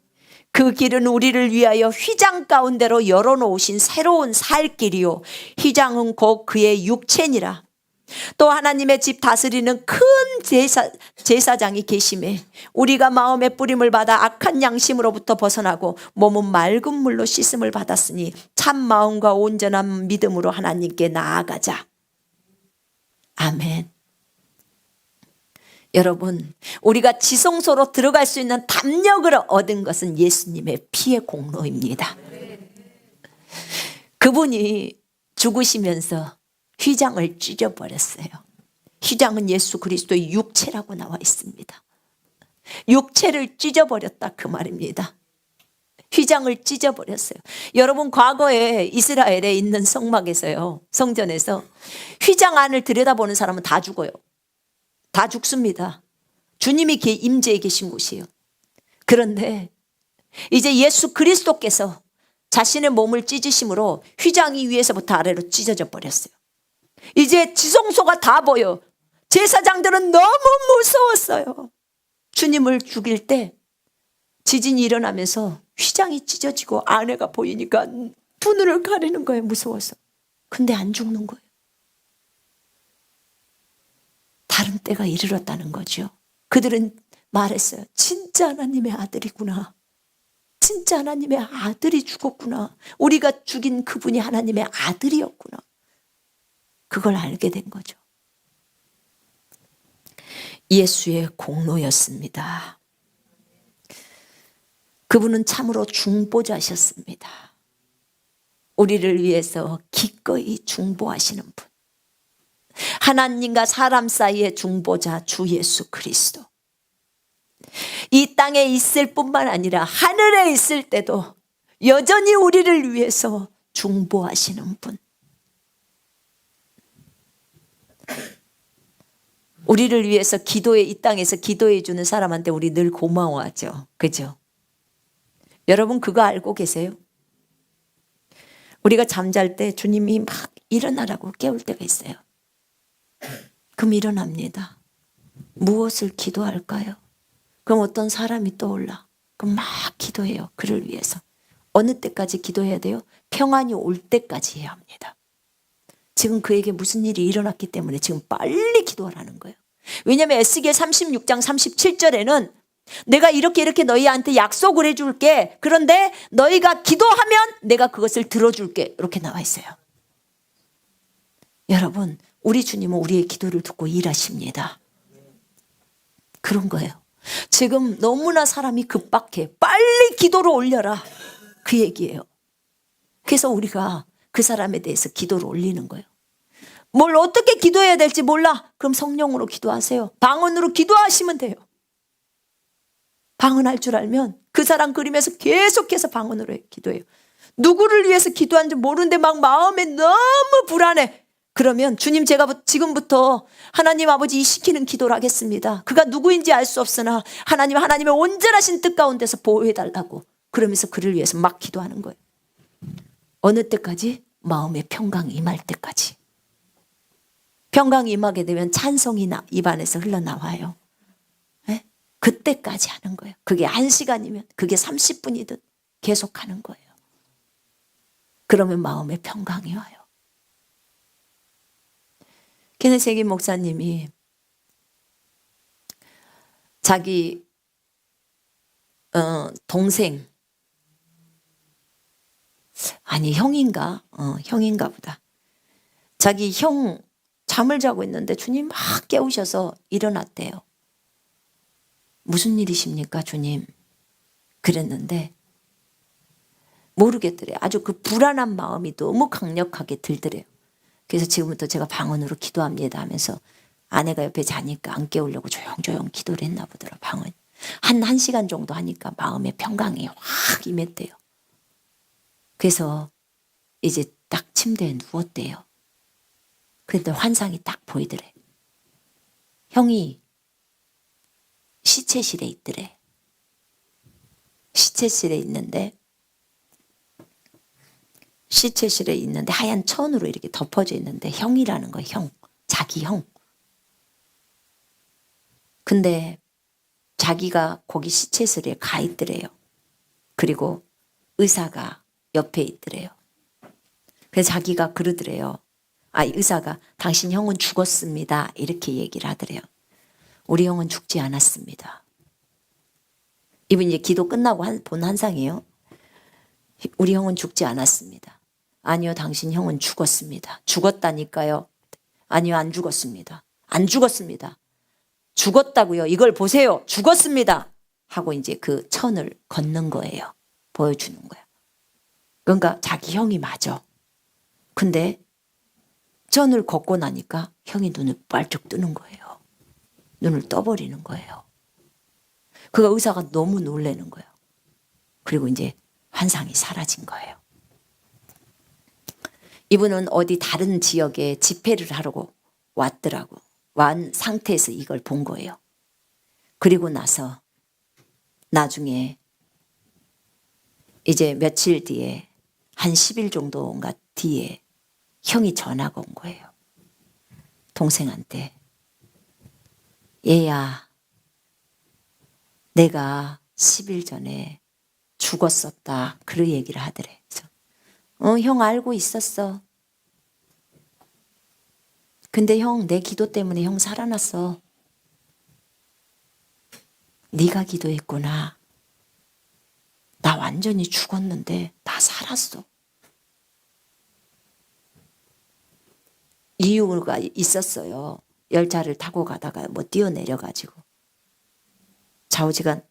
그 길은 우리를 위하여 휘장 가운데로 열어놓으신 새로운 살 길이요 휘장은 곧 그의 육체니라. 또 하나님의 집 다스리는 큰 제사장이 계심에 우리가 마음의 뿌림을 받아 악한 양심으로부터 벗어나고 몸은 맑은 물로 씻음을 받았으니 참 마음과 온전한 믿음으로 하나님께 나아가자. 아멘. 여러분, 우리가 지성소로 들어갈 수 있는 담력을 얻은 것은 예수님의 피의 공로입니다. 그분이 죽으시면서 휘장을 찢어버렸어요. 휘장은 예수 그리스도의 육체라고 나와 있습니다. 육체를 찢어버렸다 그 말입니다. 휘장을 찢어버렸어요. 여러분, 과거에 이스라엘에 있는 성막에서요, 성전에서 휘장 안을 들여다보는 사람은 다 죽어요. 다 죽습니다. 주님이 임재해 계신 곳이에요. 그런데 이제 예수 그리스도께서 자신의 몸을 찢으심으로 휘장이 위에서부터 아래로 찢어져 버렸어요. 이제 지성소가 다 보여. 제사장들은 너무 무서웠어요. 주님을 죽일 때 지진이 일어나면서 휘장이 찢어지고 안에가 보이니까 두 눈을 가리는 거예요. 무서워서. 근데 안 죽는 거예요. 다른 때가 이르렀다는 거죠. 그들은 말했어요. 진짜 하나님의 아들이구나. 진짜 하나님의 아들이 죽었구나. 우리가 죽인 그분이 하나님의 아들이었구나. 그걸 알게 된 거죠. 예수의 공로였습니다. 그분은 참으로 중보자셨습니다. 우리를 위해서 기꺼이 중보하시는 분. 하나님과 사람 사이의 중보자 주 예수 그리스도. 이 땅에 있을 뿐만 아니라 하늘에 있을 때도 여전히 우리를 위해서 중보하시는 분. 우리를 위해서 이 땅에서 기도해 주는 사람한테 우리 늘 고마워하죠. 그죠? 여러분 그거 알고 계세요? 우리가 잠잘 때 주님이 막 일어나라고 깨울 때가 있어요. 그럼 일어납니다. 무엇을 기도할까요? 그럼 어떤 사람이 떠올라. 그럼 막 기도해요. 그를 위해서. 어느 때까지 기도해야 돼요? 평안이 올 때까지 해야 합니다. 지금 그에게 무슨 일이 일어났기 때문에 지금 빨리 기도하라는 거예요. 왜냐하면 에스겔 36장 37절에는 내가 이렇게 너희한테 약속을 해줄게. 그런데 너희가 기도하면 내가 그것을 들어줄게. 이렇게 나와 있어요. 여러분, 우리 주님은 우리의 기도를 듣고 일하십니다. 그런 거예요. 지금 너무나 사람이 급박해. 빨리 기도를 올려라. 그 얘기예요. 그래서 우리가 그 사람에 대해서 기도를 올리는 거예요. 뭘 어떻게 기도해야 될지 몰라. 그럼 성령으로 기도하세요. 방언으로 기도하시면 돼요. 방언할 줄 알면 그 사람 그리면서 계속해서 방언으로 기도해요. 누구를 위해서 기도하는지 모르는데 막 마음에 너무 불안해. 그러면 주님 제가 지금부터 하나님 아버지 시키는 기도를 하겠습니다. 그가 누구인지 알 수 없으나 하나님의 온전하신 뜻 가운데서 보호해달라고. 그러면서 그를 위해서 막 기도하는 거예요. 어느 때까지? 마음의 평강이 임할 때까지. 평강이 임하게 되면 찬송이 입안에서 흘러나와요. 네? 그때까지 하는 거예요. 그게 1시간이면 그게 30분이든 계속 하는 거예요. 그러면 마음의 평강이 와요. 케네세기 목사님이 자기 동생, 아니 형인가? 형인가 보다. 자기 형 잠을 자고 있는데 주님 막 깨우셔서 일어났대요. 무슨 일이십니까 주님? 그랬는데 모르겠더래요. 아주 그 불안한 마음이 너무 강력하게 들더래요. 그래서 지금부터 제가 방언으로 기도합니다 하면서 아내가 옆에 자니까 안 깨우려고 조용조용 기도를 했나 보더라. 방언. 한 1시간 정도 하니까 마음의 평강이 확 임했대요. 그래서 이제 딱 침대에 누웠대요. 그런데 환상이 딱 보이더래. 형이 시체실에 있더래. 시체실에 있는데 하얀 천으로 이렇게 덮어져 있는데 형이라는 거예요. 형. 자기 형. 근데 자기가 거기 시체실에 가 있더래요. 그리고 의사가 옆에 있더래요. 그래서 자기가 그러더래요. 의사가 당신 형은 죽었습니다. 이렇게 얘기를 하더래요. 우리 형은 죽지 않았습니다. 이분 이제 기도 끝나고 본 환상이에요. 우리 형은 죽지 않았습니다. 아니요, 당신 형은 죽었습니다. 죽었다니까요. 아니요, 안 죽었습니다. 안 죽었습니다. 죽었다고요. 이걸 보세요. 죽었습니다. 하고 이제 그 천을 걷는 거예요. 보여주는 거예요. 그러니까 자기 형이 맞아. 근데 천을 걷고 나니까 형이 눈을 빨쩍 뜨는 거예요. 눈을 떠버리는 거예요. 그 의사가 너무 놀라는 거예요. 그리고 이제 환상이 사라진 거예요. 이분은 어디 다른 지역에 집회를 하려고 왔더라고. 완 상태에서 이걸 본 거예요. 그리고 나서 나중에 이제 며칠 뒤에 한 10일 정도인가 뒤에 형이 전화가 온 거예요. 동생한테. 얘야, 내가 10일 전에 죽었었다. 그런 얘기를 하더래. 형 알고 있었어. 근데 형, 내 기도 때문에 형 살아났어. 네가 기도했구나. 나 완전히 죽었는데 나 살았어. 이유가 있었어요. 열차를 타고 가다가 뛰어내려가지고 좌우지간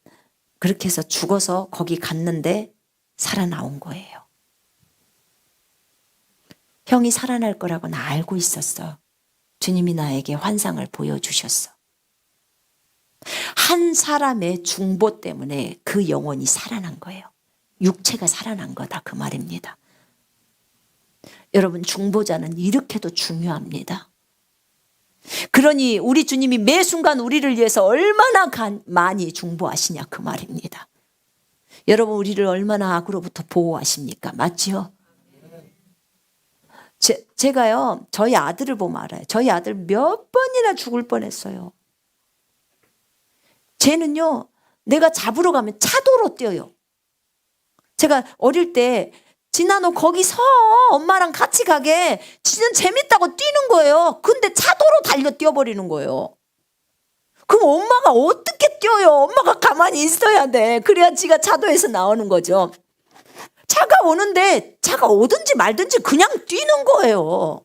그렇게 해서 죽어서 거기 갔는데 살아나온 거예요. 형이 살아날 거라고 나 알고 있었어. 주님이 나에게 환상을 보여주셨어. 한 사람의 중보 때문에 그 영혼이 살아난 거예요. 육체가 살아난 거다 그 말입니다. 여러분, 중보자는 이렇게도 중요합니다. 그러니 우리 주님이 매 순간 우리를 위해서 얼마나 많이 중보하시냐 그 말입니다. 여러분, 우리를 얼마나 악으로부터 보호하십니까? 맞죠? 제가요, 저희 아들을 보면 알아요. 저희 아들 몇 번이나 죽을 뻔했어요. 쟤는요, 내가 잡으러 가면 차도로 뛰어요. 제가 어릴 때 진아 너 거기 서 엄마랑 같이 가게. 지는 재밌다고 뛰는 거예요. 근데 차도로 달려 뛰어버리는 거예요. 그럼 엄마가 어떻게 뛰어요? 엄마가 가만히 있어야 돼. 그래야 지가 차도에서 나오는 거죠. 차가 오는데 차가 오든지 말든지 그냥 뛰는 거예요.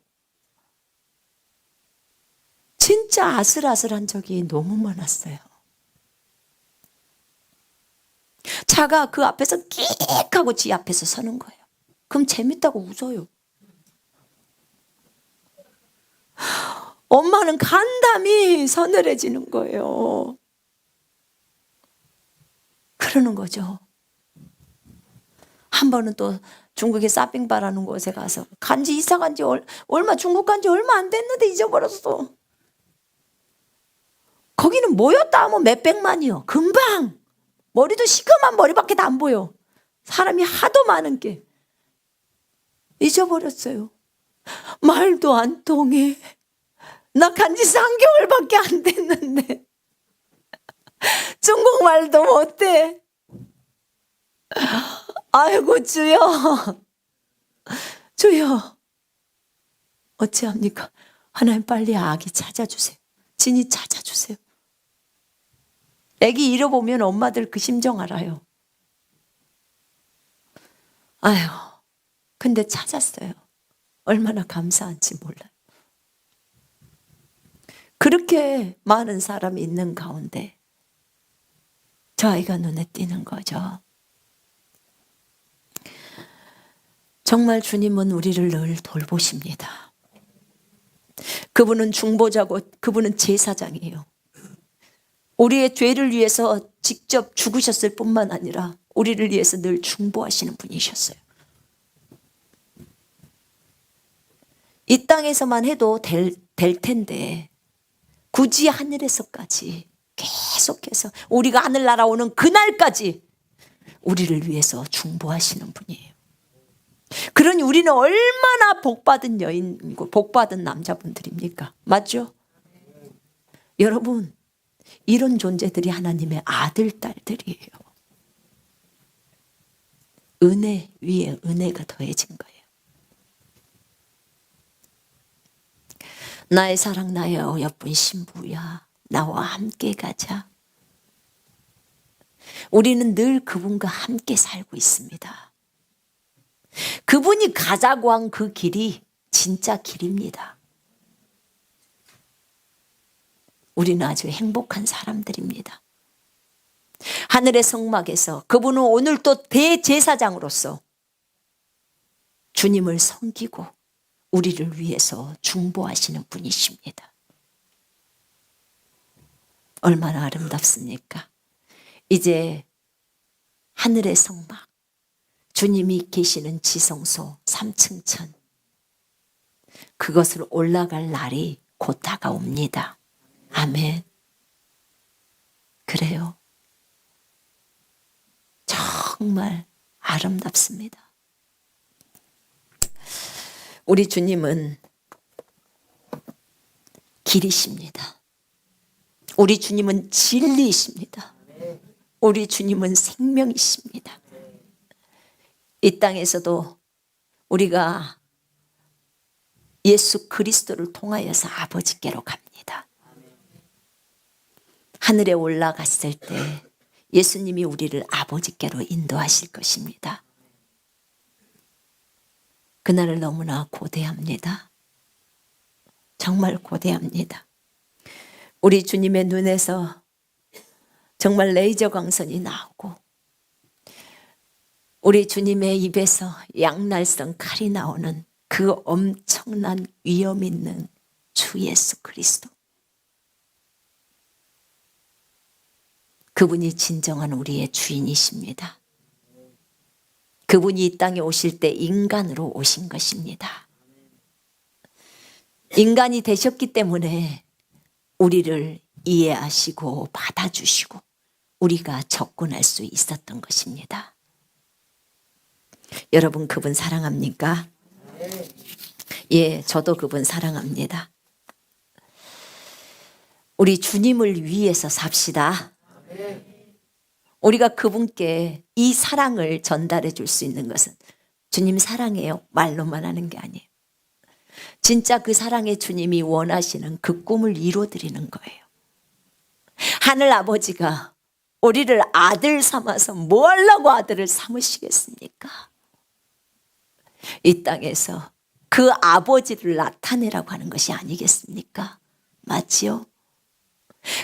진짜 아슬아슬한 적이 너무 많았어요. 차가 그 앞에서 끽 하고 지 앞에서 서는 거예요. 그럼 재밌다고 웃어요. 엄마는 간담이 서늘해지는 거예요. 그러는 거죠. 한 번은 또 중국의 싸빙바라는 곳에 가서 간지 이사 간지 얼마 중국 간지 얼마 안 됐는데 잊어버렸어. 거기는 모였다 하면 몇백만이요. 금방. 머리도 시커먼 머리밖에 안 보여. 사람이 하도 많은 게. 잊어버렸어요. 말도 안 통해. 나 간지 3개월밖에 안 됐는데 중국말도 못해. 아이고 주여, 주여 어찌합니까? 하나님 빨리 아기 찾아주세요. 진이 찾아주세요. 아기 잃어보면 엄마들 그 심정 알아요. 아유, 근데 찾았어요. 얼마나 감사한지 몰라요. 그렇게 많은 사람이 있는 가운데 저 아이가 눈에 띄는 거죠. 정말 주님은 우리를 늘 돌보십니다. 그분은 중보자고 그분은 제사장이에요. 우리의 죄를 위해서 직접 죽으셨을 뿐만 아니라 우리를 위해서 늘 중보하시는 분이셨어요. 이 땅에서만 해도 될 텐데 굳이 하늘에서까지 계속해서 우리가 하늘나라 오는 그날까지 우리를 위해서 중보하시는 분이에요. 그러니 우리는 얼마나 복받은 여인이고 복받은 남자분들입니까? 맞죠? 여러분, 이런 존재들이 하나님의 아들, 딸들이에요. 은혜 위에 은혜가 더해진 거예요. 나의 사랑, 나의 어여쁜 신부야, 나와 함께 가자. 우리는 늘 그분과 함께 살고 있습니다. 그분이 가자고 한 그 길이 진짜 길입니다. 우리는 아주 행복한 사람들입니다. 하늘의 성막에서 그분은 오늘 또 대제사장으로서 주님을 섬기고 우리를 위해서 중보하시는 분이십니다. 얼마나 아름답습니까? 이제 하늘의 성막, 주님이 계시는 지성소 3층 천, 그것으로 올라갈 날이 곧 다가옵니다. 아멘. 그래요. 정말 아름답습니다. 우리 주님은 길이십니다. 우리 주님은 진리이십니다. 우리 주님은 생명이십니다. 이 땅에서도 우리가 예수 그리스도를 통하여서 아버지께로 갑니다. 하늘에 올라갔을 때 예수님이 우리를 아버지께로 인도하실 것입니다. 그날을 너무나 고대합니다. 정말 고대합니다. 우리 주님의 눈에서 정말 레이저 광선이 나오고 우리 주님의 입에서 양날성 칼이 나오는 그 엄청난 위험 있는 주 예수 그리스도. 그분이 진정한 우리의 주인이십니다. 그분이 이 땅에 오실 때 인간으로 오신 것입니다. 인간이 되셨기 때문에 우리를 이해하시고 받아주시고 우리가 접근할 수 있었던 것입니다. 여러분 그분 사랑합니까? 예, 저도 그분 사랑합니다. 우리 주님을 위해서 삽시다. 우리가 그분께 이 사랑을 전달해 줄 수 있는 것은 주님 사랑해요 말로만 하는 게 아니에요. 진짜 그 사랑의 주님이 원하시는 그 꿈을 이루어드리는 거예요. 하늘 아버지가 우리를 아들 삼아서 뭐 하려고 아들을 삼으시겠습니까? 이 땅에서 그 아버지를 나타내라고 하는 것이 아니겠습니까? 맞지요?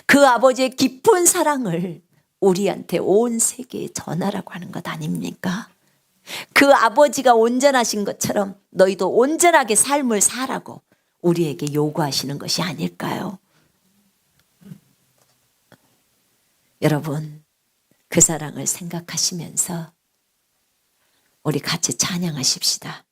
그 아버지의 깊은 사랑을 우리한테 온 세계에 전하라고 하는 것 아닙니까? 그 아버지가 온전하신 것처럼 너희도 온전하게 삶을 살라고 우리에게 요구하시는 것이 아닐까요? 여러분, 그 사랑을 생각하시면서 우리 같이 찬양하십시다.